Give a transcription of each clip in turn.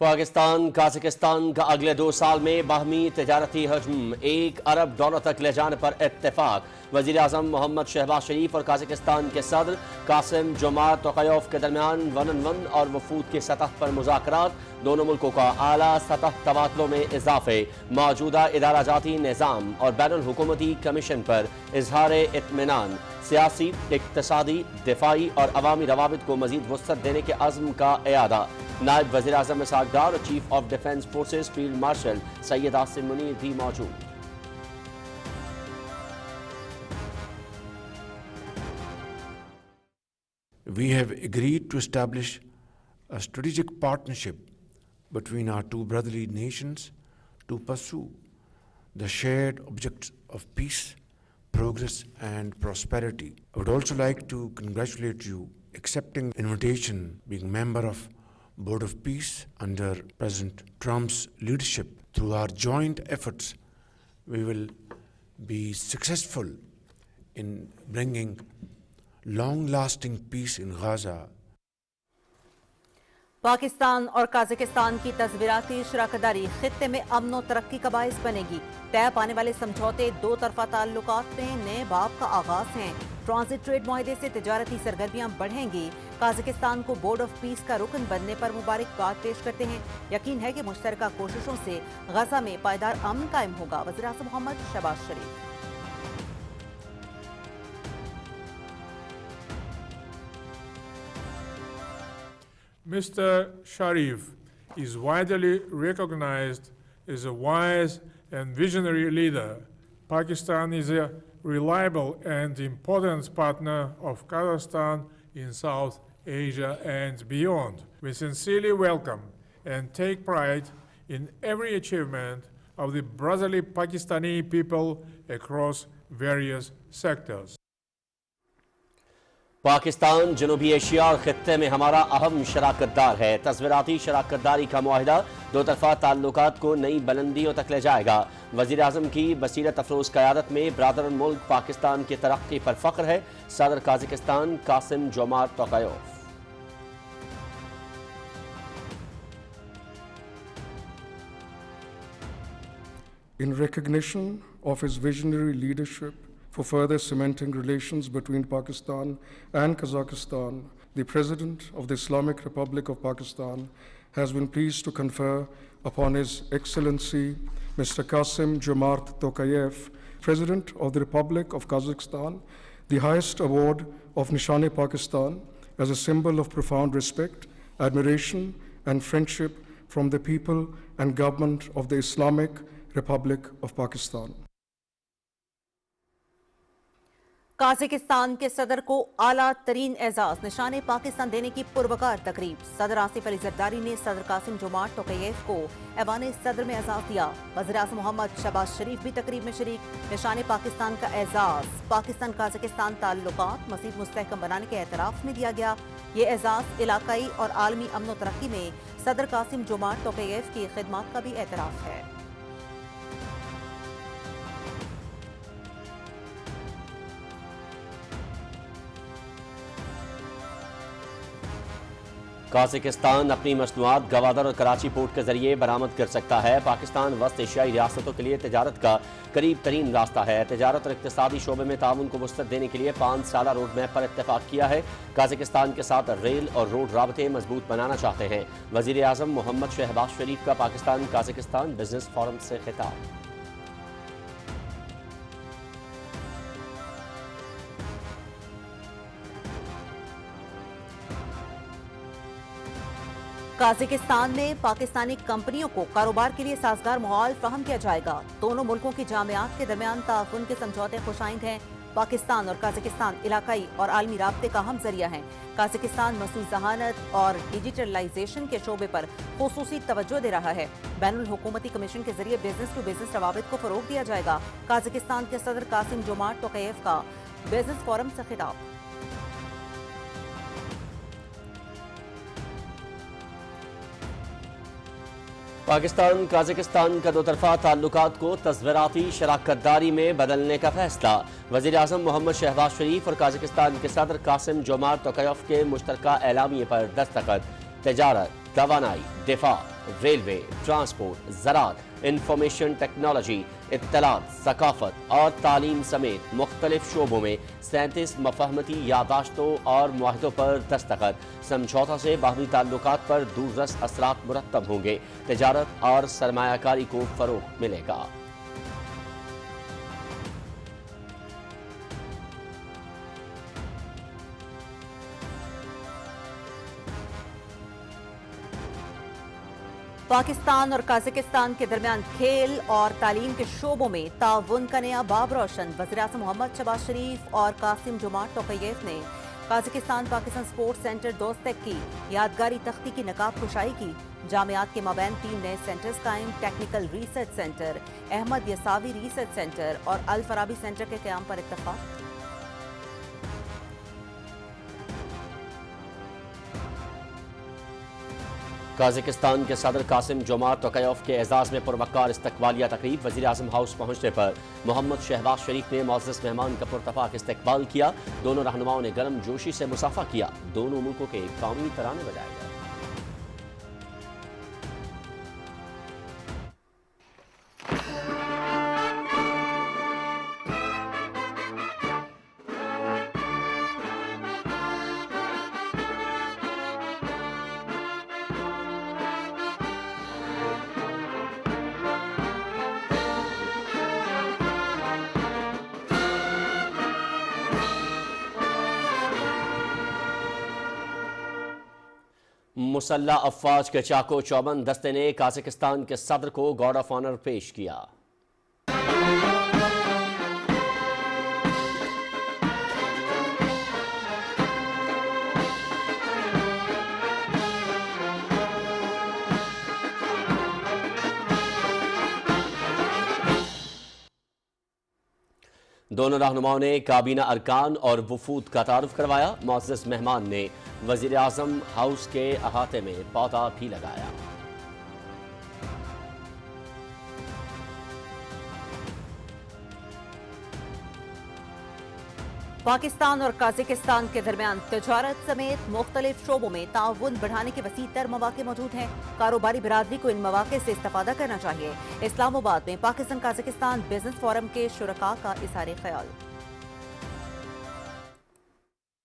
Pakistan Kazakhstan کا اگلے 2 سال میں باہمی تجارتی حجم $1 ارب تک لے جانے پر اتفاق۔ وزیر اعظم محمد شہباز شریف اور قازقستان کے صدر قاسم جومارت توقایف کے درمیان 1-on-1 اور وفود کی سطح پر مذاکرات۔ دونوں ملکوں کا اعلیٰ سطح تبادلوں میں اضافے، موجودہ ادارہ جاتی نظام اور بین الحکومتی کمیشن پر اظہار اطمینان، سیاسی، اقتصادی، دفاعی اور عوامی روابط کو مزید وسعت دینے کے عزم کا اعادہ۔ نائب وزیر اعظم اسحاق ڈار اور chief of defence forces field marshal Syed Asim Munir بھی موجود۔ We have agreed to establish a strategic partnership between our two brotherly nations to pursue the shared objectives of peace, progress and prosperity. I would also like to congratulate you accepting invitation, being member of Board of Peace under President Trump's leadership. Through our joint efforts, we will be successful in bringing long-lasting peace in Gaza. Pakistan اور Kazakhstan کی تصویراتی شراکت داری خطے میں امن و ترقی کا باعث بنے گی۔ طے پانے والے سمجھوتے دو طرفہ تعلقات میں نئے باب کا آغاز ہیں۔ ٹرانزٹ ٹریڈ معاہدے سے تجارتی سرگرمیاں بڑھیں گی۔ قازقستان کو بورڈ آف پیس کا رکن بننے پر مبارکباد پیش کرتے ہیں۔ یقین ہے کہ مشترکہ کوششوں سے غزہ میں پائیدار امن قائم ہوگا۔ وزیر اعظم محمد شہباز شریف۔ Mr. Sharif is widely recognized as a wise and visionary leader. Pakistan is a reliable and important partner of Kazakhstan in South Asia and beyond. We sincerely welcome and take pride in every achievement of the brotherly Pakistani people across various sectors. Pakistan جنوبی Asia اور خطے میں ہمارا اہم شراکت دار ہے۔ تصویراتی شراکت داری کا معاہدہ دو طرفہ تعلقات کو نئی بلندیوں تک لے جائے گا۔ وزیر اعظم کی بصیرت افروز قیادت میں برادر ملک پاکستان کی ترقی پر فخر ہے۔ صدر Kazakhstan Kassym Jomart Tokayev. In recognition of his visionary leadership for further cementing relations between Pakistan and Kazakhstan, the President of the Islamic Republic of Pakistan has been pleased to confer upon His Excellency Mr. Qasim Jomart Tokayev, President of the Republic of Kazakhstan, the highest award of Nishan-e-Pakistan as a symbol of profound respect, admiration and friendship from the people and government of the Islamic Republic of Pakistan. Kazakhstan کے صدر کو اعلیٰ ترین اعزاز نشان پاکستان دینے کی پروقار تقریب۔ صدر آصف علی زرداری نے صدر قاسم جومارت توقیف کو ایوان صدر میں اعزاز دیا۔ وزیر اعظم محمد شہباز شریف بھی تقریب میں شریک۔ نشان پاکستان کا اعزاز پاکستان قازقستان تعلقات مزید مستحکم بنانے کے اعتراف میں دیا گیا۔ یہ اعزاز علاقائی اور عالمی امن و ترقی میں صدر قاسم جومارت توقیف کی خدمات کا بھی اعتراف ہے۔ قازقستان اپنی مصنوعات گوادر اور کراچی پورٹ کے ذریعے برآمد کر سکتا ہے۔ پاکستان وسط ایشیائی ریاستوں کے لیے تجارت کا قریب ترین راستہ ہے۔ تجارت اور اقتصادی شعبے میں تعاون کو وسعت دینے کے لیے 5 سالہ روڈ میپ پر اتفاق کیا ہے۔ قازقستان کے ساتھ ریل اور روڈ رابطے مضبوط بنانا چاہتے ہیں۔ وزیر اعظم محمد شہباز شریف کا پاکستان قازقستان بزنس فورم سے خطاب۔ قازقستان میں پاکستانی کمپنیوں کو کاروبار کے لیے سازگار ماحول فراہم کیا جائے گا۔ دونوں ملکوں کی جامعات کے درمیان تعاون کے سمجھوتے خوش آئند ہیں۔ پاکستان اور قازقستان علاقائی اور عالمی رابطے کا اہم ذریعہ ہیں۔ قازقستان مصنوعی ذہانت اور ڈیجیٹلائزیشن کے شعبے پر خصوصی توجہ دے رہا ہے۔ بین الحکومتی کمیشن کے ذریعے بزنس ٹو بزنس روابط کو فروغ دیا جائے گا۔ قازقستان کے صدر قاسم جومارت توقیف کا بزنس فورم سے خطاب۔ پاکستان قازقستان کا دو طرفہ تعلقات کو تصویراتی شراکت داری میں بدلنے کا فیصلہ۔ وزیر اعظم محمد شہباز شریف اور قازقستان کے صدر قاسم جومارت توقیف کے مشترکہ اعلامیے پر دستخط۔ تجارت، توانائی، دفاع ریلوے، ٹرانسپورٹ، زراعت، انفارمیشن ٹیکنالوجی، اطلاعات، ثقافت اور تعلیم سمیت مختلف شعبوں میں 37 مفاہمتی یادداشتوں اور معاہدوں پر دستخط۔ سمجھوتہ سے باہمی تعلقات پر دور رس اثرات مرتب ہوں گے، تجارت اور سرمایہ کاری کو فروغ ملے گا۔ پاکستان اور قازقستان کے درمیان کھیل اور تعلیم کے شعبوں میں تعاون کا نیا باب روشن۔ وزیراعظم محمد شہباز شریف اور قاسم جمعہ توقیف نے قازقستان پاکستان سپورٹس سینٹر دوستک کی یادگاری تختی کی نقاب کشائی کی۔ جامعات کے مابین 3 نئے سینٹرز قائم، technical research centre, Ahmad Yasawi research centre اور الفارابی سینٹر کے قیام پر اتفاق۔ قازقستان کے صدر قاسم جومارٹ توقیف کے اعزاز میں پروقار استقبالیہ تقریب۔ وزیراعظم ہاؤس پہنچنے پر محمد شہباز شریف نے معزز مہمان کا پرتپاک استقبال کیا۔ دونوں رہنماؤں نے گرم جوشی سے مصافحہ کیا۔ دونوں ملکوں کے قومی ترانے بجائے گئے۔ مسلح افواج کے چاقو چوبند دستے نے قازقستان کے صدر کو گارڈ آف آنر پیش کیا۔ دونوں رہنماؤں نے کابینہ ارکان اور وفود کا تعارف کروایا۔ معزز مہمان نے وزیر اعظم ہاؤس کے احاطے میں پودا بھی لگایا۔ پاکستان اور قازقستان کے درمیان تجارت سمیت مختلف شعبوں میں تعاون بڑھانے کے وسیع تر مواقع موجود ہیں۔ کاروباری برادری کو ان مواقع سے استفادہ کرنا چاہیے۔ اسلام آباد میں پاکستان قازقستان بزنس فورم کے شرکاء کا اظہار خیال۔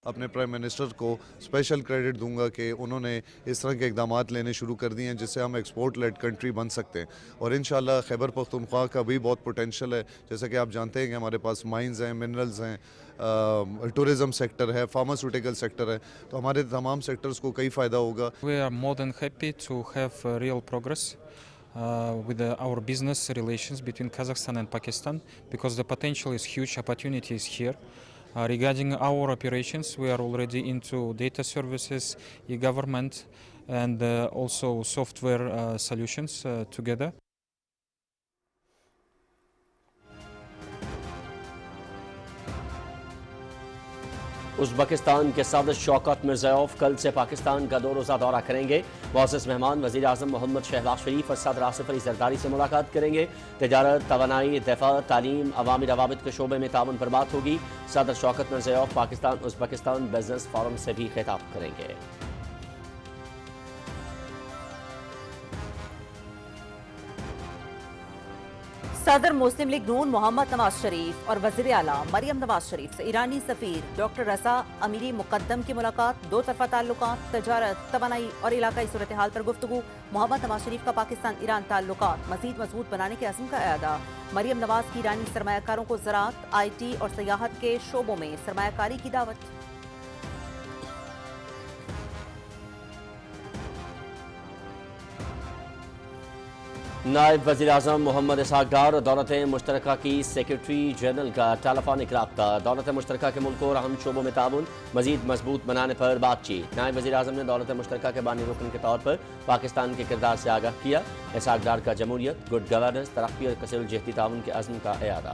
اپنے پرائم منسٹر کو اسپیشل کریڈٹ دوں گا کہ انہوں نے اس طرح کے اقدامات لینے شروع کر دیے ہیں جس سے ہم ایکسپورٹ لیڈ کنٹری بن سکتے ہیں، اور انشاءاللہ خیبر پختونخوا کا بھی بہت پوٹینشیل ہے۔ جیسا کہ آپ جانتے ہیں کہ ہمارے پاس مائنز ہیں، منرلز ہیں، ٹورزم سیکٹر ہے، فارماسیوٹیکل سیکٹر ہے، تو ہمارے تمام سیکٹرز کو کئی فائدہ ہوگا۔ We are more than happy to have real progress with our business relations between Kazakhstan and Pakistan because the potential is huge, opportunity is here. Regarding our operations, we are already into data services, e-government, and also software solutions together. Uzbekistan کے صدر Shavkat Mirziyoyev کل سے پاکستان کا 2 روزہ دورہ کریں گے۔ معزز مہمان وزیر اعظم محمد شہباز شریف اور صدر آصف علی زرداری سے ملاقات کریں گے۔ تجارت، توانائی، دفاع، تعلیم، عوامی روابط کے شعبے میں تعاون پر بات ہوگی۔ صدر Shavkat Mirziyoyev Pakistan Uzbekistan business forum سے بھی خطاب کریں گے۔ صدر مسلم لیگ نون محمد نواز شریف اور وزیر اعلیٰ مریم نواز شریف سے ایرانی سفیر ڈاکٹر رضا امیری مقدم کی ملاقات۔ 2 طرفہ تعلقات، تجارت، توانائی اور علاقائی صورتحال پر گفتگو۔ محمد نواز شریف کا پاکستان ایران تعلقات مزید مضبوط بنانے کے عزم کا اعادہ۔ مریم نواز کی ایرانی سرمایہ کاروں کو زراعت، آئی ٹی اور سیاحت کے شعبوں میں سرمایہ کاری کی دعوت۔ نائب وزیر اعظم محمد اسحاق ڈار اور دولت مشترکہ کی سیکرٹری جنرل کا ٹیلیفونک رابطہ۔ دولت مشترکہ کے ملکوں اور اہم شعبوں میں تعاون مزید مضبوط بنانے پر بات چیت۔ نائب وزیر اعظم نے دولت مشترکہ کے بانی رکن کے طور پر پاکستان کے کردار سے آگاہ کیا۔ اسحاق ڈار کا جمہوریت، گڈ گورننس، ترقی اور کثیر الجہتی تعاون کے عزم کا اعادہ۔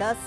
10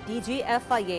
DG FIA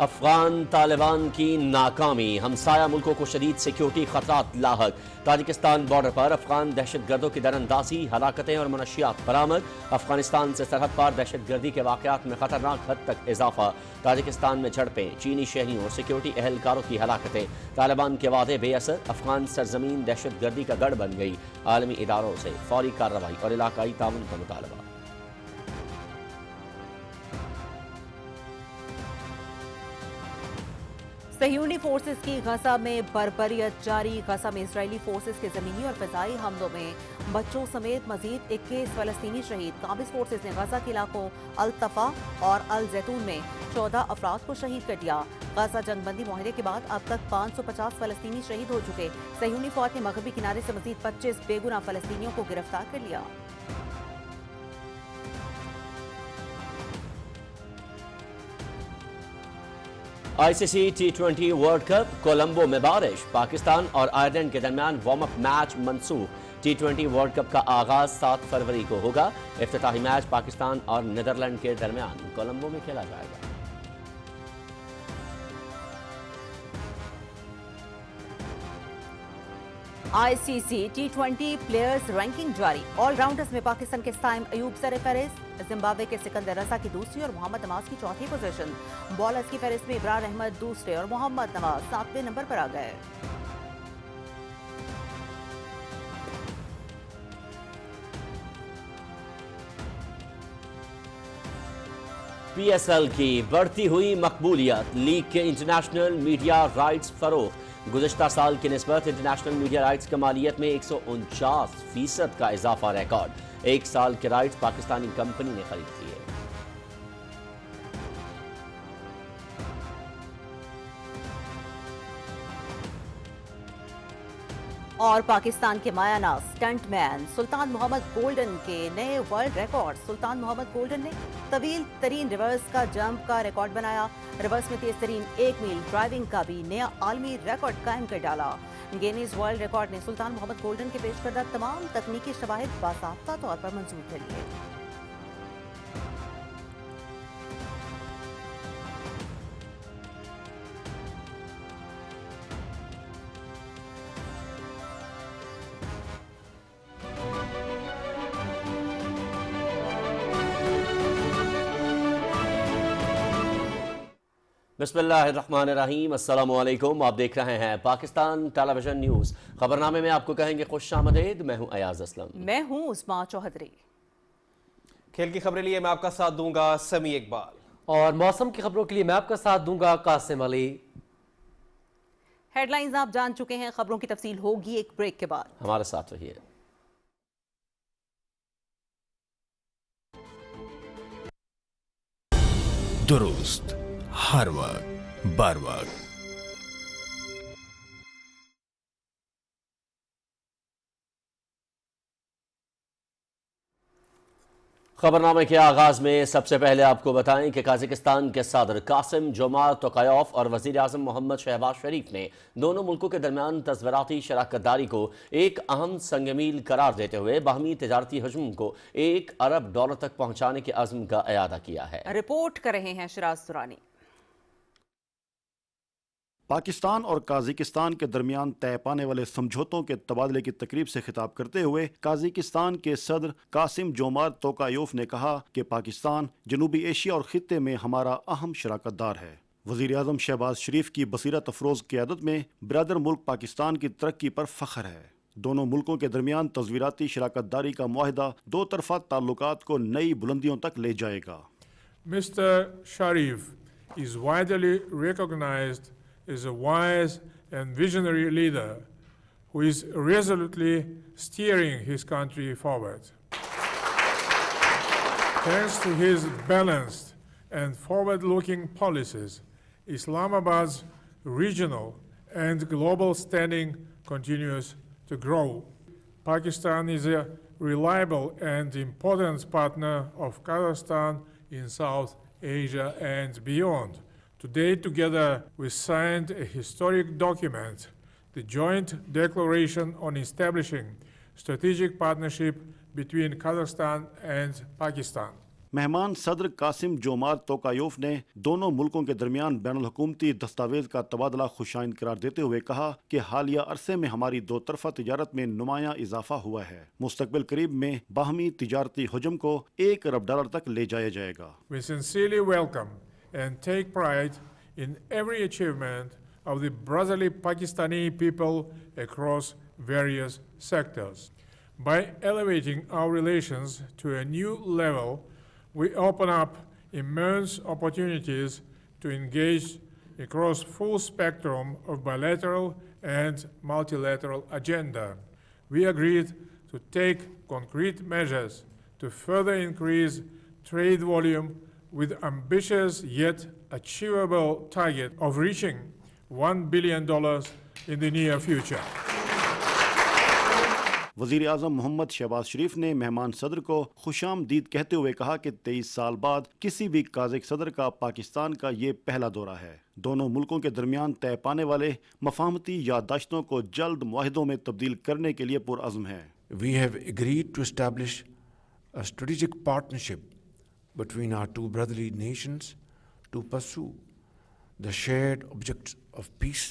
افغان طالبان کی ناکامی، ہمسایہ ملکوں کو شدید سیکیورٹی خطرات لاحق۔ تاجکستان بارڈر پر افغان دہشت گردوں کی دراندازی، ہلاکتیں اور منشیات برآمد۔ افغانستان سے سرحد پر دہشت گردی کے واقعات میں خطرناک حد تک اضافہ۔ تاجکستان میں جھڑپیں، چینی شہریوں اور سیکیورٹی اہلکاروں کی ہلاکتیں۔ طالبان کے وعدے بے اثر، افغان سرزمین دہشت گردی کا گڑھ بن گئی۔ عالمی اداروں سے فوری کارروائی اور علاقائی تعاون کا مطالبہ۔ صہیونی فورسز کی غزہ میں بربریت جاری۔ غزہ میں اسرائیلی فورسز کے زمینی اور فضائی حملوں میں بچوں سمیت مزید 21 فلسطینی شہید۔ قابض فورسز نے غزہ کے علاقوں الطفا اور الزیتون میں 14 افراد کو شہید کر دیا۔ غزہ جنگ بندی معاہدے کے بعد اب تک 550 فلسطینی شہید ہو چکے۔ صہیونی فوج نے مغربی کنارے سے مزید 25 بے گناہ فلسطینیوں کو گرفتار کر لیا۔ آئی سی سی T20 ورلڈ کپ کولمبو میں بارش، پاکستان اور آئرلینڈ کے درمیان وارم اپ میچ منسوخ۔ T20 ورلڈ کپ کا آغاز 7 فروری کو ہوگا۔ افتتاحی میچ پاکستان اور نیدرلینڈ کے درمیان کولمبو میں کھیلا جائے گا۔ آئی سی سی T20 پلیئرز رینکنگ جاری۔ آل راؤنڈرز میں پاکستان کے سائم ایوب سر فہرست، زمبابوے کے سکندر رضا کی دوسری اور محمد نواز کی چوتھی پوزیشن۔ بالرز کی فہرست میں ابرار احمد دوسرے اور محمد نواز 7ویں نمبر پر آ گئے۔ پی ایس ایل کی بڑھتی ہوئی مقبولیت، لیگ کے انٹرنیشنل میڈیا رائٹس فروخت۔ گزشتہ سال کی نسبت انٹرنیشنل میڈیا رائٹس کی مالیت میں 149% کا اضافہ ریکارڈ۔ ایک سال کے رائٹس پاکستانی کمپنی نے خرید لیے۔ اور پاکستان کے مایہ ناز سٹنٹ مین سلطان محمد گولڈن کے نئے ورلڈ ریکارڈ۔ سلطان محمد گولڈن نے طویل ترین ریورس کا جمپ کا ریکارڈ بنایا۔ ریورس میں تیز ترین 1 میل ڈرائیونگ کا بھی نیا عالمی ریکارڈ قائم کر ڈالا۔ گینیز ورلڈ ریکارڈ نے سلطان محمد گولڈن کے پیش کردہ تمام تکنیکی شواہد باضابطہ طور پر منظور کر لیے۔ بسم اللہ الرحمن الرحیم، السلام علیکم۔ آپ دیکھ رہے ہیں پاکستان ٹیلی ویژن نیوز۔ خبرنامے میں آپ کو کہیں گے خوش آمدید۔ میں ہوں ایاز اسلم۔ میں ہوں عثمان چوہدری۔ کھیل کی خبریں لیے میں آپ کا ساتھ دوں گا سمی اقبال، اور موسم کی خبروں کے لیے میں آپ کا ساتھ دوں گا قاسم علی۔ ہیڈ لائنز آپ جان چکے ہیں، خبروں کی تفصیل ہوگی ایک بریک کے بعد۔ ہمارے ساتھ رہیے۔ درست ہر وقت بر وقت۔ خبرنامے کے آغاز میں سب سے پہلے آپ کو بتائیں کہ قازقستان کے صدر قاسم جومارت توقایوف اور وزیر اعظم محمد شہباز شریف نے دونوں ملکوں کے درمیان تصویراتی شراکت داری کو ایک اہم سنگ میل قرار دیتے ہوئے باہمی تجارتی حجم کو $1 ارب تک پہنچانے کے عزم کا اعادہ کیا ہے۔ رپورٹ کر رہے ہیں شراز دورانی۔ پاکستان اور قازقستان کے درمیان طے پانے والے سمجھوتوں کے تبادلے کی تقریب سے خطاب کرتے ہوئے قازقستان کے صدر قاسم جومارت توقایوف نے کہا کہ پاکستان جنوبی ایشیا اور خطے میں ہمارا اہم شراکت دار ہے۔ وزیر اعظم شہباز شریف کی بصیرت افروز قیادت میں برادر ملک پاکستان کی ترقی پر فخر ہے۔ دونوں ملکوں کے درمیان تصویراتی شراکت داری کا معاہدہ دو طرفہ تعلقات کو نئی بلندیوں تک لے جائے گا۔ Mr. Sharif is widely recognized as a wise and visionary leader who is resolutely steering his country forward. Thanks to his balanced and forward-looking policies, Islamabad's regional and global standing continues to grow. Pakistan is a reliable and important partner of Kazakhstan in South Asia and beyond. Today, together, we signed a historic document, the Joint Declaration on Establishing Strategic Partnership between Kazakhstan and Pakistan. مہمان صدر قاسم جومار توکایوف نے دونوں ملکوں کے درمیان بین الحکومتی دستاویز کا تبادلہ خوشائند قرار دیتے ہوئے کہا کہ حالیہ عرصے میں ہماری دو طرفہ تجارت میں نمایاں اضافہ ہوا ہے. مستقبل قریب میں باہمی تجارتی حجم کو $1 ارب تک لے جایا جائے گا. We sincerely welcome and take pride in every achievement of the brotherly Pakistani people across various sectors. By elevating our relations to a new level, we open up immense opportunities to engage across full spectrum of bilateral and multilateral agenda. We agreed to take concrete measures to further increase trade volume with ambitious yet achievable target of reaching $1 billion in the near future. وزیر اعظم محمد شہباز شریف نے مہمان صدر کو خوش آمدید کہتے ہوئے کہا کہ 23 سال بعد کسی بھی قازق صدر کا پاکستان کا یہ پہلا دورہ ہے. دونوں ملکوں کے درمیان طے پانے والے مفاہمتی یادداشتوں کو جلد معاہدوں میں تبدیل کرنے کے لیے پرعزم ہے. We have agreed to establish a strategic partnership between our two brotherly nations to pursue the shared objectives of peace,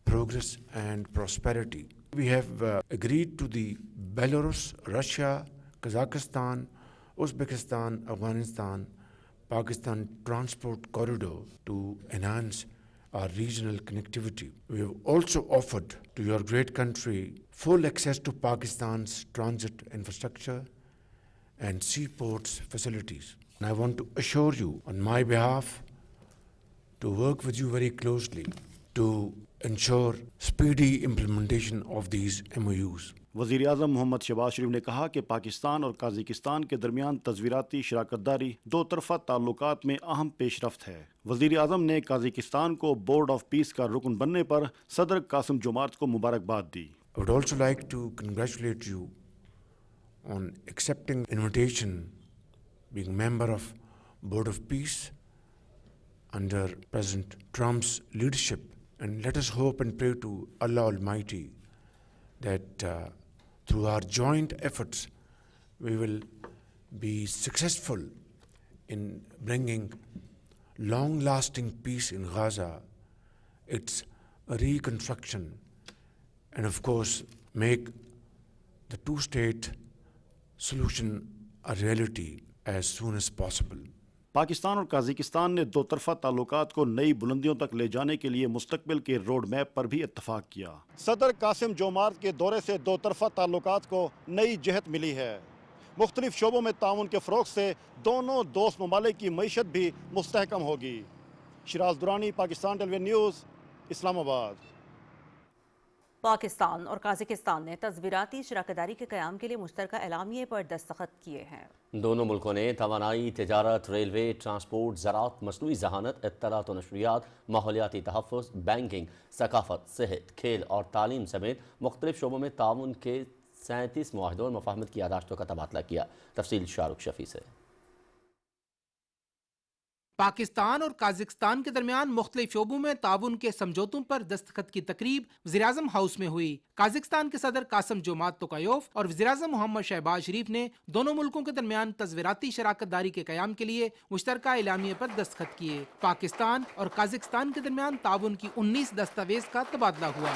progress and prosperity. We have agreed to the Belarus, Russia, Kazakhstan, Uzbekistan, Afghanistan, Pakistan transport corridor to enhance our regional connectivity. We have also offered to your great country full access to Pakistan's transit infrastructure and seaports facilities. And I want to assure you on my behalf to work with you very closely to ensure speedy implementation of these MOUs. وزیر اعظم محمد شہباز شریف نے کہا کہ پاکستان اور Kazakhstan کے درمیان تصویراتی شراکت داری دو طرفہ تعلقات میں اہم پیش رفت ہے. وزیر اعظم نے قازقستان کو بورڈ آف پیس کا رکن بننے پر صدر قاسم جومارت کو مبارکباد دی. I would also like to congratulate you on accepting invitation, being member of Board of Peace under President Trump's leadership. And let us hope and pray to Allah Almighty that through our joint efforts we will be successful in bringing long-lasting peace in Gaza, its reconstruction, and of course make the two-state solution a reality as soon as possible. Pakistan اور Kazakhstan نے دو طرفہ تعلقات کو نئی بلندیوں تک لے جانے کے لیے مستقبل کے روڈ میپ پر بھی اتفاق کیا. صدر قاسم جومارت کے دورے سے دو طرفہ تعلقات کو نئی جہت ملی ہے. مختلف شعبوں میں تعاون کے فروغ سے دونوں دوست ممالک کی معیشت بھی مستحکم ہوگی. شیراز درانی، پاکستان ٹیلی ویژن نیوز، اسلام آباد. پاکستان اور قازقستان نے تصویراتی شراکت داری کے قیام کے لیے مشترکہ اعلامیے پر دستخط کیے ہیں. دونوں ملکوں نے توانائی، تجارت، ریلوے، ٹرانسپورٹ، زراعت، مصنوعی ذہانت، اطلاعات و نشریات، ماحولیاتی تحفظ، بینکنگ، ثقافت، صحت، کھیل اور تعلیم سمیت مختلف شعبوں میں تعاون کے 37 معاہدوں اور مفاہمت کی یادداشتوں کا تبادلہ کیا. تفصیل شاہ رخ شفیع سے. پاکستان اور قازقستان کے درمیان مختلف شعبوں میں تعاون کے سمجھوتوں پر دستخط کی تقریب وزیراعظم ہاؤس میں ہوئی. قازقستان کے صدر قاسم جومارت توکایوف اور وزیراعظم محمد شہباز شریف نے دونوں ملکوں کے درمیان تصویراتی شراکت داری کے قیام کے لیے مشترکہ اعلامیے پر دستخط کیے. پاکستان اور قازقستان کے درمیان تعاون کی 19 دستاویز کا تبادلہ ہوا.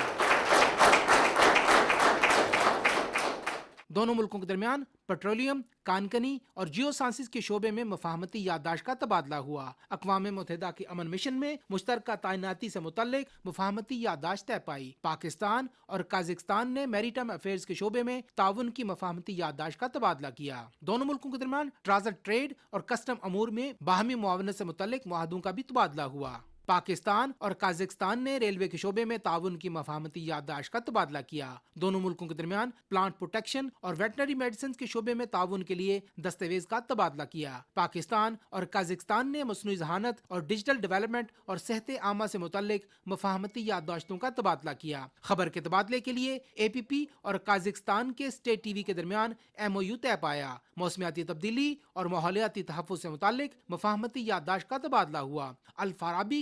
دونوں ملکوں کے درمیان پیٹرولیم، کانکنی اور جیو سائنسز کے شعبے میں مفاہمتی یادداشت کا تبادلہ ہوا. اقوام متحدہ کے امن مشن میں مشترکہ تعیناتی سے متعلق مفاہمتی یادداشت طے پائی. پاکستان اور قازقستان نے میری ٹائم افیئرز کے شعبے میں تعاون کی مفاہمتی یادداشت کا تبادلہ کیا. دونوں ملکوں کے درمیان ٹرانزٹ ٹریڈ اور کسٹم امور میں باہمی معاونت سے متعلق معاہدوں کا بھی تبادلہ ہوا. پاکستان اور قازقستان نے ریلوے کے شعبے میں تعاون کی مفاہمتی یادداشت کا تبادلہ کیا. دونوں ملکوں کے درمیان پلانٹ پروٹیکشن اور ویٹنری میڈیسنز کے شعبے میں تعاون کے لیے دستاویز کا تبادلہ کیا. پاکستان اور قازقستان نے مصنوعی ذہانت اور ڈیجیٹل ڈیولپمنٹ اور صحت عامہ سے متعلق مفاہمتی یادداشتوں کا تبادلہ کیا. خبر کے تبادلے کے لیے APP اور قازقستان کے اسٹیٹ TV کے درمیان MOU طے پایا. موسمیاتی تبدیلی اور ماحولیاتی تحفظ سے متعلق مفاہمتی یادداشت کا تبادلہ ہوا. الفارابی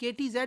KTZ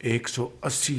180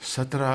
17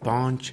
5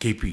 KP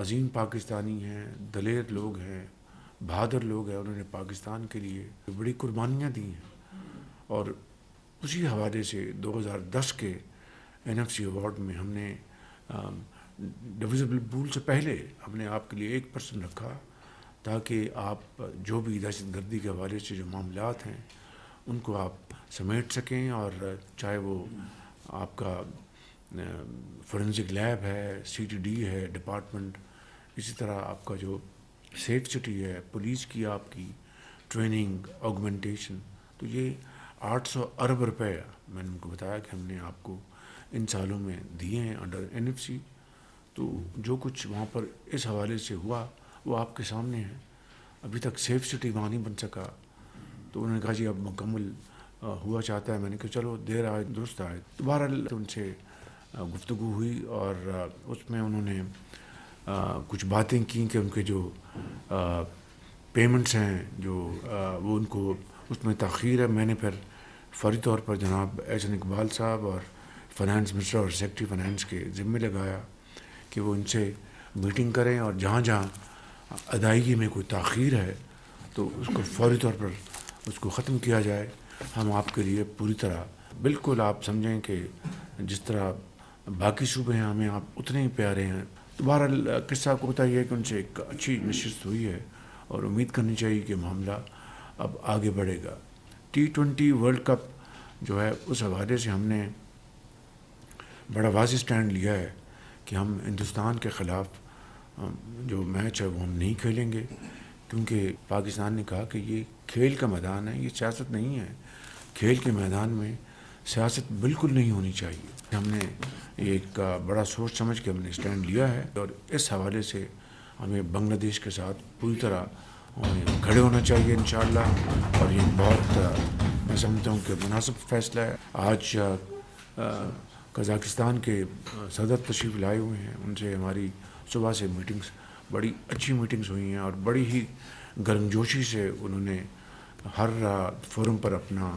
عظیم پاکستانی ہیں، دلیر لوگ ہیں، بہادر لوگ ہیں، انہوں نے پاکستان کے لیے بڑی قربانیاں دی ہیں، اور اسی حوالے سے 2010 کے NFC ایوارڈ میں ہم نے ڈویزبل پول سے پہلے ہم نے آپ کے لیے 1% رکھا، تاکہ آپ جو بھی دہشت گردی کے حوالے سے جو معاملات ہیں ان کو آپ سمیٹ سکیں، اور چاہے وہ آپ کا فورنزک لیب ہے، CTD ہے ڈپارٹمنٹ، اسی طرح آپ کا جو سیف سٹی ہے، پولیس کی آپ کی ٹریننگ آگمنٹیشن، تو یہ 800 ارب روپے میں نے ان کو بتایا کہ ہم نے آپ کو ان سالوں میں دیے ہیں انڈر NFC. تو جو کچھ وہاں پر اس حوالے سے ہوا وہ آپ کے سامنے ہے. ابھی تک سیف سٹی وہاں نہیں بن سکا، تو انہوں نے کہا جی اب مکمل ہوا چاہتا ہے. میں نے کہا چلو دیر آئے درست آئے. بہرحال ان سے گفتگو ہوئی، اور اس میں انہوں نے کچھ باتیں کی کہ ان کے جو پیمنٹس ہیں جو وہ ان کو اس میں تاخیر ہے. میں نے پھر فوری طور پر جناب احسن اقبال صاحب اور فائنانس منسٹر اور سیکرٹری فائنانس کے ذمے لگایا کہ وہ ان سے میٹنگ کریں، اور جہاں جہاں ادائیگی میں کوئی تاخیر ہے تو اس کو فوری طور پر اس کو ختم کیا جائے. ہم آپ کے لیے پوری طرح بالکل آپ سمجھیں کہ جس طرح باقی صوبے ہیں ہمیں آپ اتنے ہی پیارے ہیں. تو بہرحال قصہ کو ہوتا یہ ہے کہ ان سے ایک اچھی نشست ہوئی ہے، اور امید کرنی چاہیے کہ معاملہ اب آگے بڑھے گا. T20 ورلڈ کپ جو ہے اس حوالے سے ہم نے بڑا واضح سٹینڈ لیا ہے کہ ہم ہندوستان کے خلاف جو میچ ہے وہ ہم نہیں کھیلیں گے، کیونکہ پاکستان نے کہا کہ یہ کھیل کا میدان ہے، یہ سیاست نہیں ہے. کھیل کے میدان میں سیاست بالکل نہیں ہونی چاہیے. ہم نے ایک بڑا سوچ سمجھ کے ہم نے سٹینڈ لیا ہے، اور اس حوالے سے ہمیں بنگلہ دیش کے ساتھ پوری طرح کھڑے ہونا چاہیے انشاءاللہ. اور یہ بہت میں سمجھتا ہوں کہ مناسب فیصلہ ہے. آج قزاقستان کے صدر تشریف لائے ہوئے ہیں، ان سے ہماری صبح سے میٹنگز بڑی اچھی میٹنگز ہوئی ہیں، اور بڑی ہی گرم جوشی سے انہوں نے ہر فورم پر اپنا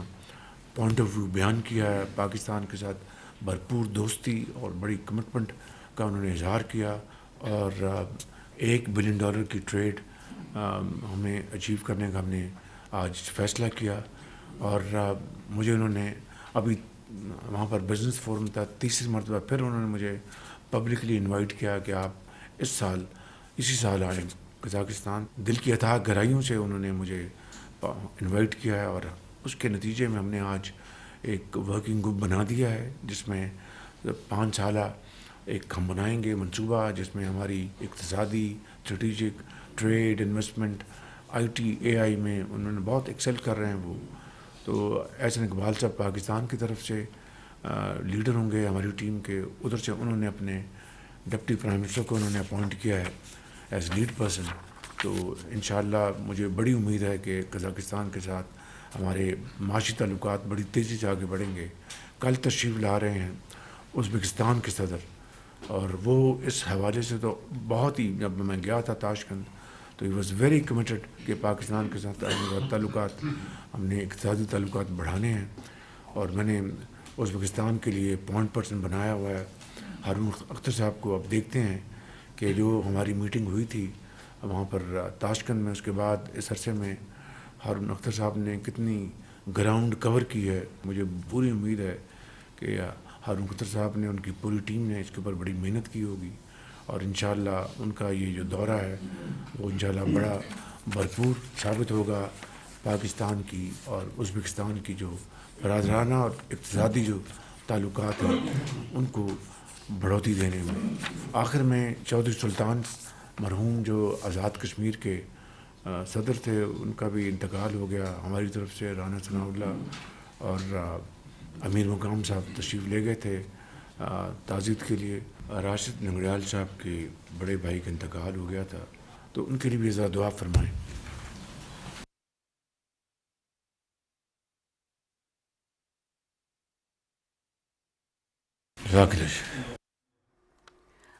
پوائنٹ آف ویو بیان کیا ہے. پاکستان کے ساتھ بھرپور دوستی اور بڑی کمٹمنٹ کا انہوں نے اظہار کیا، اور $1 بلین کی ٹریڈ ہمیں اچیو کرنے کا ہم نے آج فیصلہ کیا. اور مجھے انہوں نے ابھی وہاں پر بزنس فورم تھا، تیسری مرتبہ پھر انہوں نے مجھے پبلکلی انوائٹ کیا کہ آپ اسی سال آئیں قزاقستان. دل کی اتھاہ گہرائیوں سے انہوں نے مجھے انوائٹ کیا ہے، اور اس کے نتیجے میں ہم نے آج ایک ورکنگ گروپ بنا دیا ہے، جس میں 5 سالہ ایک ہم بنائیں گے منصوبہ، جس میں ہماری اقتصادی، strategic, trade, investment, IT AI میں انہوں نے بہت ایکسل کر رہے ہیں وہ. تو احسن اقبال صاحب پاکستان کی طرف سے لیڈر ہوں گے ہماری ٹیم کے. ادھر سے انہوں نے اپنے ڈپٹی پرائم منسٹر کو انہوں نے اپوائنٹ کیا ہے ایز لیڈ پرسن. تو انشاءاللہ مجھے بڑی امید ہے کہ قزاقستان کے ساتھ ہمارے معاشی تعلقات بڑی تیزی سے آگے بڑھیں گے. کل تشریف لا رہے ہیں ازبکستان کے صدر، اور وہ اس حوالے سے تو بہت ہی، جب میں گیا تھا تاشکند تو ہی واز ویری کمیٹڈ کہ پاکستان کے ساتھ تعلقات ہم نے اقتصادی تعلقات بڑھانے ہیں. اور میں نے ازبکستان کے لیے پوائنٹ پرسن بنایا ہوا ہے ہارون اختر صاحب کو. اب دیکھتے ہیں کہ جو ہماری میٹنگ ہوئی تھی وہاں پر تاشکند میں، اس کے بعد اس عرصے میں ہارون اختر صاحب نے کتنی گراؤنڈ کور کی ہے. مجھے پوری امید ہے کہ ہارون اختر صاحب نے، ان کی پوری ٹیم نے اس کے اوپر بڑی محنت کی ہوگی، اور انشاءاللہ ان کا یہ جو دورہ ہے وہ انشاءاللہ بڑا بھرپور ثابت ہوگا پاکستان کی اور ازبکستان کی جو برادرانہ اور اقتصادی جو تعلقات ہیں ان کو بڑھوتی دینے میں. آخر میں چودھری سلطان مرحوم جو آزاد کشمیر کے صدر تھے، ان کا بھی انتقال ہو گیا. ہماری طرف سے رانا ثناء اللہ اور امیر مقام صاحب تشریف لے گئے تھے تعزیت کے لیے. راشد ننگریال صاحب کے بڑے بھائی کا انتقال ہو گیا تھا، تو ان کے لیے بھی ذرا دعا فرمائیں.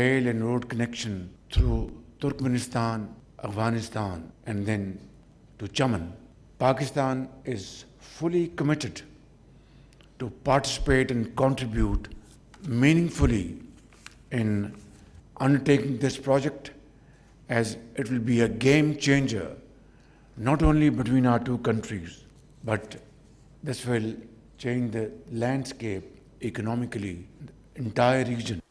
Rail and road connection through Turkmenistan, Afghanistan and then to Chaman. Pakistan is fully committed to participate and contribute meaningfully in undertaking this project, as it will be a game changer not only between our two countries, but this will change the landscape economically entire region.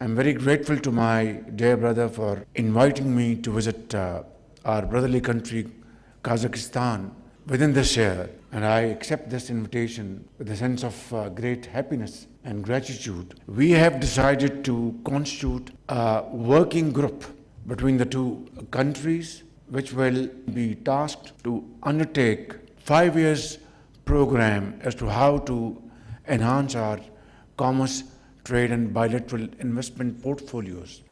I'm very grateful to my dear brother for inviting me to visit our brotherly country, Kazakhstan, within this year, and I accept this invitation with a sense of great happiness and gratitude. We have decided to constitute a working group between the two countries, which will be tasked to undertake 5 years program as to how to enhance our commerce, trade and bilateral investment portfolios.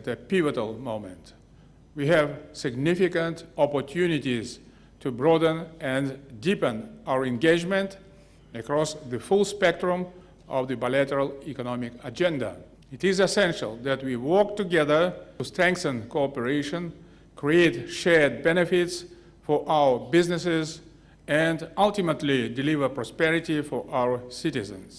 at a pivotal moment. We have significant opportunities to broaden and deepen our engagement across the full spectrum of the bilateral economic agenda. It is essential that we work together to strengthen cooperation, create shared benefits for our businesses, and ultimately deliver prosperity for our citizens.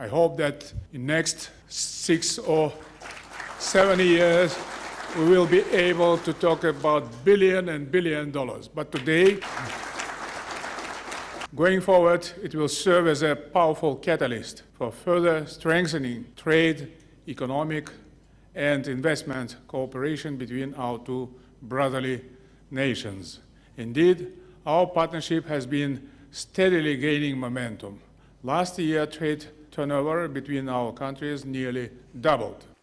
I hope that in next 6 or 7 years we will be able to talk about billion and billion dollars. But today, going forward, it will serve as a powerful catalyst for further strengthening trade, economic and investment cooperation between our two brotherly nations. Indeed, our partnership has been steadily gaining momentum. Last year, trade turnover between our countries nearly doubled.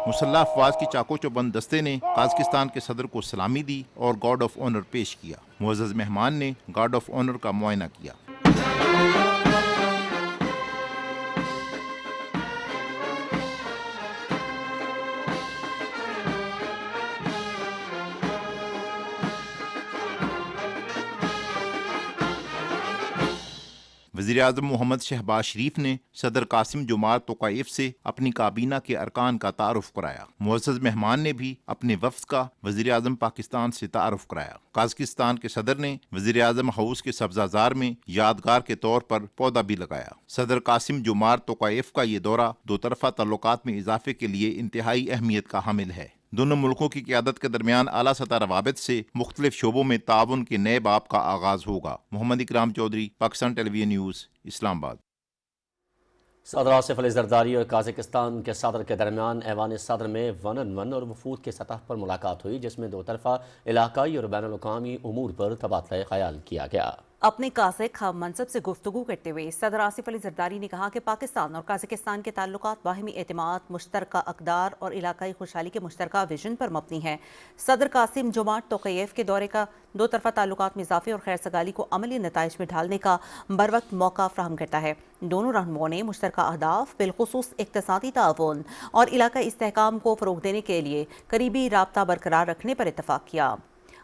مسلح افواج کی چاقو چوبند دستے نے Kazakhstan کے صدر کو سلامی دی اور گارڈ آف آنر پیش کیا۔ معزز مہمان نے گارڈ آف آنر کا معائنہ کیا۔ وزیراعظم محمد شہباز شریف نے صدر قاسم جمعہ توقیف سے اپنی کابینہ کے ارکان کا تعارف کرایا۔ معزز مہمان نے بھی اپنے وفد کا وزیراعظم پاکستان سے تعارف کرایا۔ قازقستان کے صدر نے وزیراعظم ہاؤس کے سبزہ زار میں یادگار کے طور پر پودا بھی لگایا۔ صدر قاسم جمعہ توقیف کا یہ دورہ دو طرفہ تعلقات میں اضافے کے لیے انتہائی اہمیت کا حامل ہے۔ دونوں ملکوں کی قیادت کے درمیان اعلیٰ سطح روابط سے مختلف شعبوں میں تعاون کے نئے باب کا آغاز ہوگا۔ محمد اکرام چودھری، پاکستان ٹیلی ویژن نیوز، اسلام آباد۔ صدر آصف علی زرداری اور قازقستان کے صدر کے درمیان ایوان صدر میں 1-on-1 اور وفود کی سطح پر ملاقات ہوئی، جس میں دو طرفہ علاقائی اور بین الاقوامی امور پر تبادلہ خیال کیا گیا۔ اپنے قازق ہم منصب سے گفتگو کرتے ہوئے صدر آصف علی زرداری نے کہا کہ پاکستان اور قازقستان کے تعلقات باہمی اعتماد، مشترکہ اقدار اور علاقائی خوشحالی کے مشترکہ ویژن پر مبنی ہیں۔ صدر قاسم جمعہ توقیف کے دورے کا دو طرفہ تعلقات میں اضافے اور خیر سگالی کو عملی نتائج میں ڈھالنے کا بروقت موقع فراہم کرتا ہے۔ دونوں رہنماؤں نے مشترکہ اہداف، بالخصوص اقتصادی تعاون اور علاقائی استحکام کو فروغ دینے کے لیے قریبی رابطہ برقرار رکھنے پر اتفاق کیا۔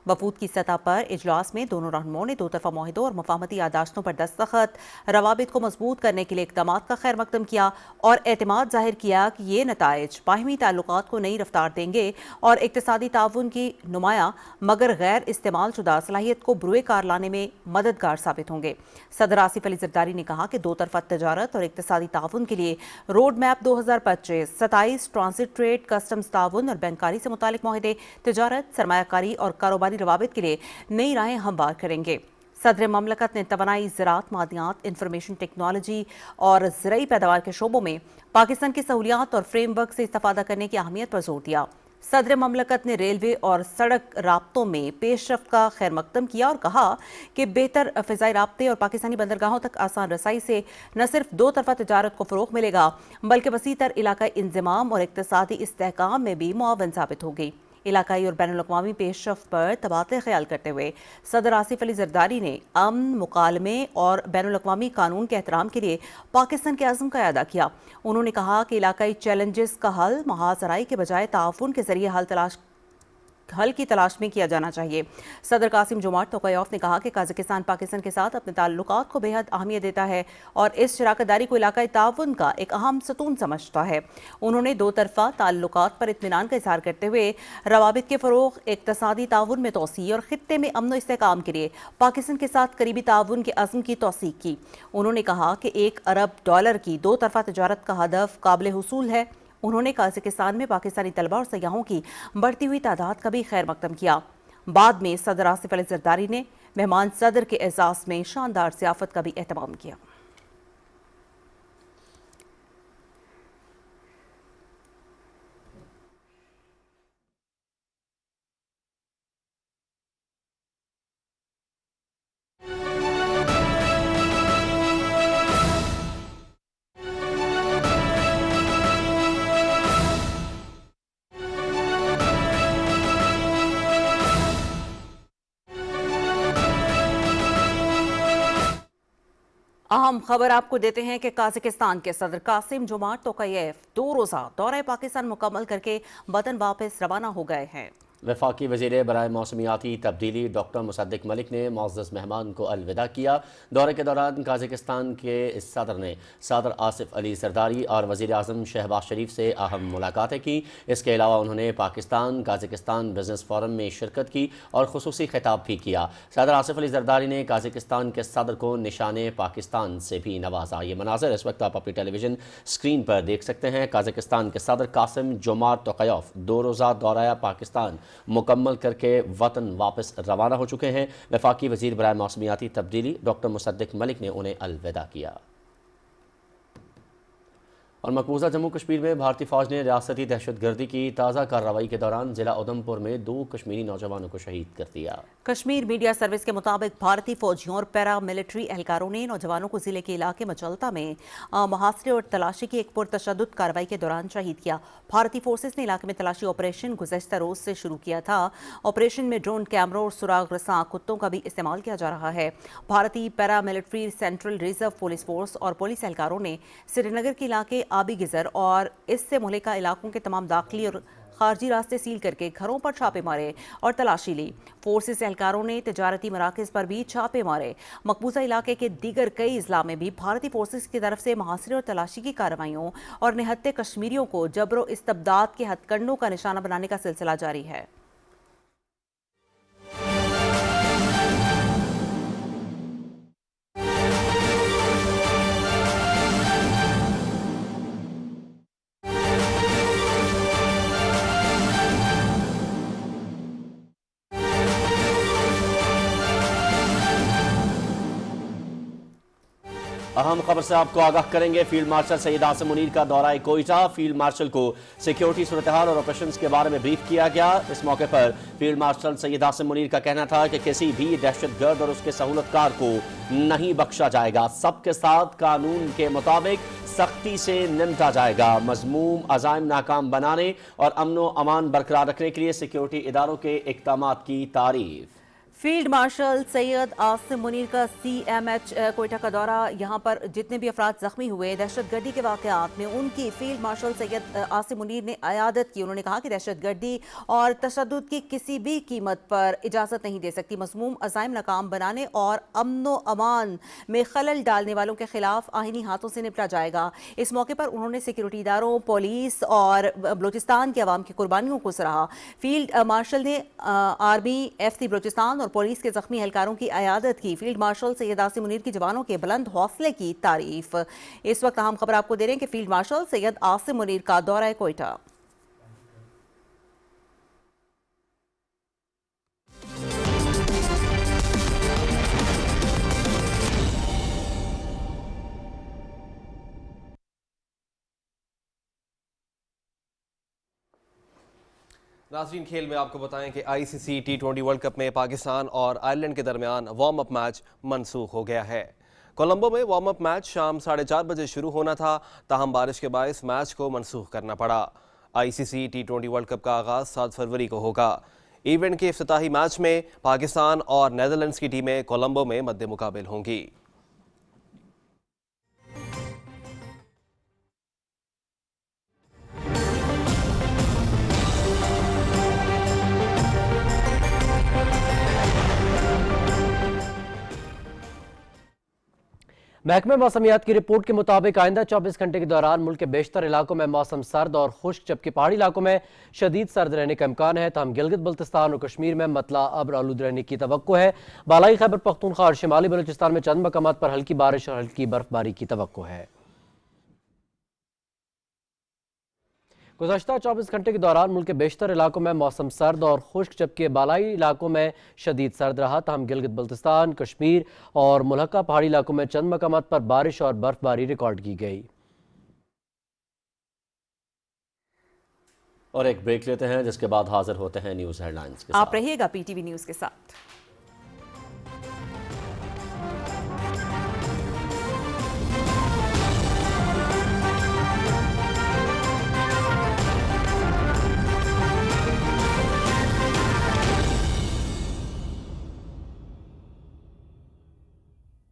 وفود کی سطح پر اجلاس میں دونوں رہنماؤں نے دو طرفہ معاہدوں اور مفاہمتی یادداشتوں پر دستخط، روابط کو مضبوط کرنے کے لیے اقدامات کا خیر مقدم کیا اور اعتماد ظاہر کیا کہ یہ نتائج باہمی تعلقات کو نئی رفتار دیں گے اور اقتصادی تعاون کی نمایاں مگر غیر استعمال شدہ صلاحیت کو بروئے کار لانے میں مددگار ثابت ہوں گے۔ صدر آصف علی زرداری نے کہا کہ دو طرفہ تجارت اور اقتصادی تعاون کے لیے road map 2025، 27 transit trade, customs تعاون اور بینکاری سے متعلق معاہدے تجارت، سرمایہ کاری اور کاروباری روابط کے لیے نئی راہیں ہموار کریں گے۔ صدر مملکت نے توانائی، زراعت، معدنیات، انفارمیشن ٹیکنالوجی اور زرعی پیداوار کے شعبوں میں پاکستان کی سہولیات اور فریم ورک سے استفادہ کرنے کی اہمیت پر زور دیا۔ صدر مملکت نے ریلوے اور سڑک رابطوں میں پیش رفت کا خیر مقدم کیا اور کہا کہ بہتر فضائی رابطے اور پاکستانی بندرگاہوں تک آسان رسائی سے نہ صرف دو طرفہ تجارت کو فروغ ملے گا بلکہ وسیع تر علاقائی انضمام اور اقتصادی استحکام میں بھی معاون ثابت ہوگی۔ علاقائی اور بین الاقوامی پیش رفت پر تبادلہ خیال کرتے ہوئے صدر آصف علی زرداری نے امن، مکالمے اور بین الاقوامی قانون کے احترام کے لیے پاکستان کے عزم کا اعادہ کیا۔ انہوں نے کہا کہ علاقائی چیلنجز کا حل محاذ آرائی کے بجائے تعاون کے ذریعے حل کی تلاش میں کیا جانا چاہیے۔ صدر قاسم جمعہ توقیف نے کہا کہ قازقستان پاکستان کے ساتھ اپنے تعلقات کو بے حد اہمیت دیتا ہے اور اس شراکت داری کو علاقائی تعاون کا ایک اہم ستون سمجھتا ہے۔ انہوں نے دو طرفہ تعلقات پر اطمینان کا اظہار کرتے ہوئے روابط کے فروغ، اقتصادی تعاون میں توسیع اور خطے میں امن و استحکام کے لیے پاکستان کے ساتھ قریبی تعاون کے عزم کی توثیق کی۔ انہوں نے کہا کہ $1 ارب کی دو طرفہ تجارت کا ہدف قابل حصول ہے۔ انہوں نے قازقستان میں پاکستانی طلبہ اور سیاحوں کی بڑھتی ہوئی تعداد کا بھی خیر مقدم کیا۔ بعد میں صدر آصف علی زرداری نے مہمان صدر کے اعزاز میں شاندار ضیافت کا بھی اہتمام کیا۔ اہم خبر آپ کو دیتے ہیں کہ قازقستان کے صدر قاسم جمعہ توقیف 2 روزہ دورہ پاکستان مکمل کر کے وطن واپس روانہ ہو گئے ہیں۔ وفاقی وزیر برائے موسمیاتی تبدیلی ڈاکٹر مصدق ملک نے معزز مہمان کو الوداع کیا۔ دورے کے دوران قازقستان کے صدر نے صدر آصف علی زرداری اور وزیر اعظم شہباز شریف سے اہم ملاقاتیں کی۔ اس کے علاوہ انہوں نے پاکستان قازقستان بزنس فورم میں شرکت کی اور خصوصی خطاب بھی کیا۔ صدر آصف علی زرداری نے قازقستان کے صدر کو نشان پاکستان سے بھی نوازا۔ یہ مناظر اس وقت آپ اپنی ٹیلی ویژن اسکرین پر دیکھ سکتے ہیں۔ قازقستان کے صدر قاسم جمعہ توقیف 2 روزہ دورہ پاکستان مکمل کر کے وطن واپس روانہ ہو چکے ہیں۔ وفاقی وزیر برائے موسمیاتی تبدیلی ڈاکٹر مصدق ملک نے انہیں الوداع کیا۔ اور مقبوضہ جموں کشمیر میں بھارتی فوج نے ریاستی دہشت گردی کی تازہ کارروائی کے دوران ضلع ادھمپور میں 2 کشمیری نوجوانوں کو شہید کر دیا۔ کشمیر میڈیا سروس کے مطابق بھارتی فوجیوں اور پیرا ملٹری اہلکاروں نے نوجوانوں کو ضلع کے علاقے مچلتا میں محاصرے اور تلاشی کی ایک پرتشدد کارروائی کے دوران شہید کیا۔ بھارتی فورسز نے علاقے میں تلاشی آپریشن گزشتہ روز سے شروع کیا تھا۔ آپریشن میں ڈرون کیمروں اور سراغ رساں کتوں کا بھی استعمال کیا جا رہا ہے۔ بھارتی paramilitary central reserve police force اور پولیس اہلکاروں نے سری نگر کے علاقے آبی گزر اور اس سے ملحقہ علاقوں کے تمام داخلی اور خارجی راستے سیل کر کے گھروں پر چھاپے مارے اور تلاشی لی۔ فورسز اہلکاروں نے تجارتی مراکز پر بھی چھاپے مارے۔ مقبوضہ علاقے کے دیگر کئی اضلاع میں بھی بھارتی فورسز کی طرف سے محاصرے اور تلاشی کی کارروائیوں اور نہتے کشمیریوں کو جبر و استبداد کے ہتھ کنڈوں کا نشانہ بنانے کا سلسلہ جاری ہے۔ اہم خبر سے آپ کو آگاہ کریں گے۔ فیلڈ مارشل سید عاصم منیر کا دورہ کوئٹہ۔ فیلڈ مارشل کو سیکیورٹی صورتحال اور آپریشنز کے بارے میں بریف کیا گیا۔ اس موقع پر فیلڈ مارشل سید عاصم منیر کا کہنا تھا کہ کسی بھی دہشت گرد اور اس کے سہولت کار کو نہیں بخشا جائے گا۔ سب کے ساتھ قانون کے مطابق سختی سے نمٹا جائے گا۔ مذموم عزائم ناکام بنانے اور امن و امان برقرار رکھنے کے لیے سیکیورٹی اداروں کے اقدامات کی تعریف۔ فیلڈ مارشل سید عاصم منیر کا CMH کوئٹہ کا دورہ۔ یہاں پر جتنے بھی افراد زخمی ہوئے دہشت گردی کے واقعات میں ان کی فیلڈ مارشل سید عاصم منیر نے عیادت کی۔ انہوں نے کہا کہ دہشت گردی اور تشدد کی کسی بھی قیمت پر اجازت نہیں دے سکتی۔ مذموم عزائم ناکام بنانے اور امن و امان میں خلل ڈالنے والوں کے خلاف آئینی ہاتھوں سے نپٹا جائے گا۔ اس موقع پر انہوں نے سیکیورٹی اداروں، پولیس اور بلوچستان کے عوام کی قربانیوں کو سراہا۔ فیلڈ مارشل نے آرمی، FC بلوچستان اور پولیس کے زخمی اہلکاروں کی عیادت کی۔ فیلڈ مارشل سید عاصم منیر کی جوانوں کے بلند حوصلے کی تعریف۔ اس وقت اہم خبر آپ کو دے رہے ہیں کہ فیلڈ مارشل سید عاصم منیر کا دورہ کوئٹہ۔ ناظرین، کھیل میں آپ کو بتائیں کہ ICC T20 ورلڈ کپ میں پاکستان اور آئرلینڈ کے درمیان وارم اپ میچ منسوخ ہو گیا ہے۔ کولمبو میں وارم اپ میچ شام 4:30 بجے شروع ہونا تھا، تاہم بارش کے باعث میچ کو منسوخ کرنا پڑا۔ ICC T20 ورلڈ کپ کا آغاز 7 فروری کو ہوگا۔ ایونٹ کے افتتاحی میچ میں پاکستان اور نیدرلینڈز کی ٹیمیں کولمبو میں مد مقابل ہوں گی۔ محکمہ موسمیات کی رپورٹ کے مطابق آئندہ 24 گھنٹے کے دوران ملک کے بیشتر علاقوں میں موسم سرد اور خشک، جبکہ پہاڑی علاقوں میں شدید سرد رہنے کا امکان ہے۔ تاہم گلگت بلتستان اور کشمیر میں مطلع ابر آلود رہنے کی توقع ہے۔ بالائی خیبر پختونخوا اور شمالی بلوچستان میں چند مقامات پر ہلکی بارش اور ہلکی برف باری کی توقع ہے۔ گزشتہ 24 گھنٹے کے دوران ملک کے بیشتر علاقوں میں موسم سرد اور خشک، جبکہ بالائی علاقوں میں شدید سرد رہا۔ تاہم گلگت بلتستان، کشمیر اور ملحقہ پہاڑی علاقوں میں چند مقامات پر بارش اور برف باری ریکارڈ کی گئی۔ اور ایک بریک لیتے ہیں، جس کے بعد حاضر ہوتے ہیں نیوز ہیڈ لائنز کے ساتھ۔ آپ رہیے گا PTV نیوز کے ساتھ۔